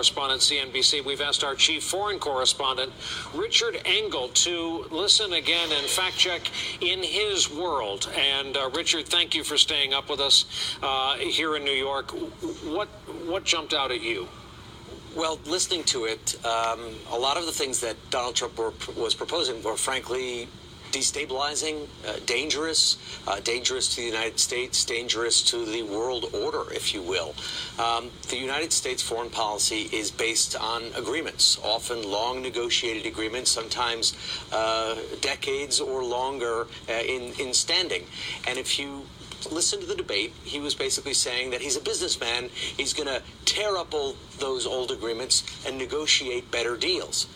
correspondent, CNBC. We've asked our chief foreign correspondent, Richard Engal, to listen again and fact check in his world. And Richard, thank you for staying up with us here in New York. What jumped out at you? Well, listening to it, a lot of the things that Donald Trump was proposing were frankly destabilizing, dangerous to the United States, dangerous to the world order, if you will. The United States foreign policy is based on agreements, often long negotiated agreements, sometimes decades or longer in standing. And if you listen to the debate, he was basically saying that he's a businessman. He's going to tear up all those old agreements and negotiate better deals.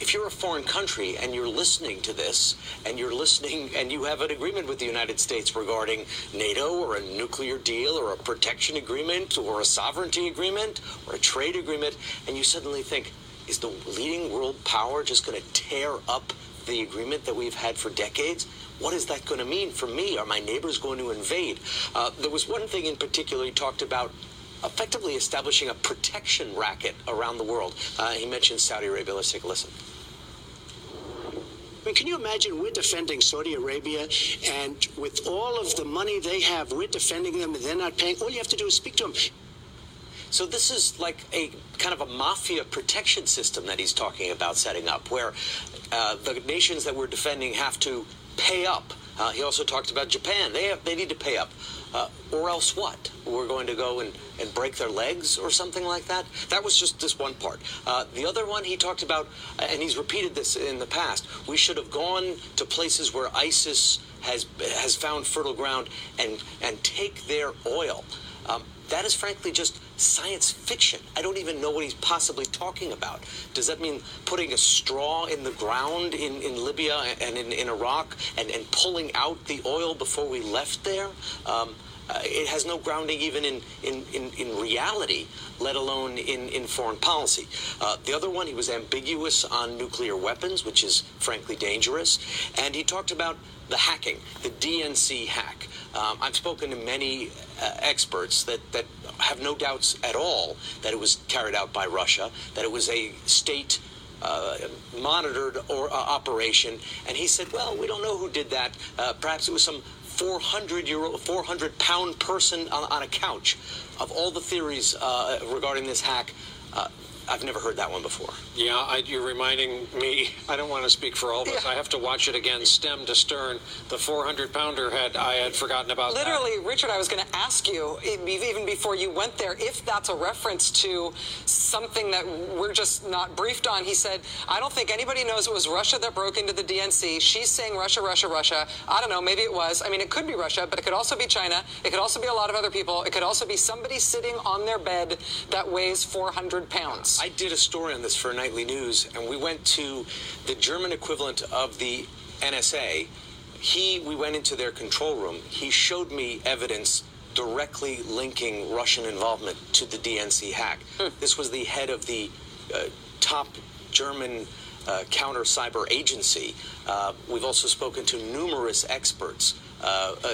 If you're a foreign country and you're listening to this, and you're listening and you have an agreement with the United States regarding NATO or a nuclear deal or a protection agreement or a sovereignty agreement or a trade agreement, and you suddenly think, is the leading world power just going to tear up the agreement that we've had for decades? What is that going to mean for me? Are my neighbors going to invade? There was one thing in particular he talked about, effectively establishing a protection racket around the world. He mentioned Saudi Arabia. Let's take a listen. I mean, can you imagine we're defending Saudi Arabia, and with all of the money they have, we're defending them, and they're not paying? All you have to do is speak to them. So this is like a kind of a mafia protection system that he's talking about setting up, where the nations that we're defending have to pay up. He also talked about Japan. They need to pay up. Or else what? We're going to go and break their legs or something like that? That was just this one part. The other one he talked about, and he's repeated this in the past, we should have gone to places where ISIS has found fertile ground and take their oil. That is frankly just science fiction. I don't even know what he's possibly talking about. Does that mean putting a straw in the ground in Libya and in Iraq and pulling out the oil before we left there? It has no grounding even in reality, let alone in foreign policy. The other one, he was ambiguous on nuclear weapons, which is frankly dangerous. And he talked about the hacking, the DNC hack. I've spoken to many experts that have no doubts at all that it was carried out by Russia, that it was a state monitored operation. And he said, well, we don't know who did that. Perhaps it was some 400-pound person on a couch. Of all the theories regarding this hack, I've never heard that one before. Yeah, you're reminding me. I don't want to speak for all of us. I have to watch it again, stem to stern. The 400-pounder I had forgotten about. Literally, that. Richard, I was going to ask you, even before you went there, if that's a reference to something that we're just not briefed on. He said, I don't think anybody knows it was Russia that broke into the DNC. She's saying Russia, Russia, Russia. I don't know, maybe it was. I mean, it could be Russia, but it could also be China. It could also be a lot of other people. It could also be somebody sitting on their bed that weighs 400 pounds. I did a story on this for Nightly News, and we went to the German equivalent of the NSA. We went into their control room. He showed me evidence directly linking Russian involvement to the DNC hack. This was the head of the top German counter cyber agency. We've also spoken to numerous experts,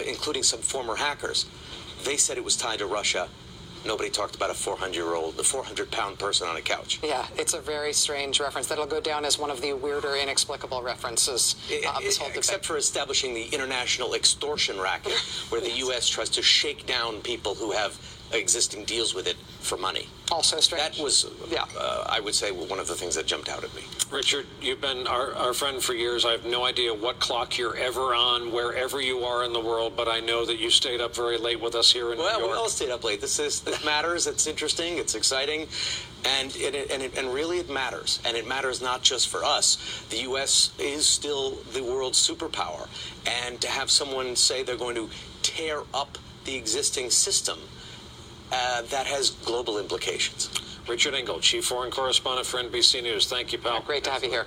including some former hackers. They said it was tied to Russia. Nobody talked about a 400-pound person on a couch. Yeah, it's a very strange reference. That'll go down as one of the weirder, inexplicable references of this whole debate. Except for establishing the international extortion racket, where the U.S. tries to shake down people who have existing deals with it for money. Also strange. That was, I would say, one of the things that jumped out at me. Richard, you've been our friend for years. I have no idea what clock you're ever on, wherever you are in the world, but I know that you stayed up very late with us here in New York. Well, we all stayed up late. This matters. It's interesting. It's exciting. And really it matters. And it matters not just for us. The U.S. is still the world's superpower. And to have someone say they're going to tear up the existing system, that has global implications. Richard Engal, Chief Foreign Correspondent for NBC News. Thank you, pal. Great to have you here.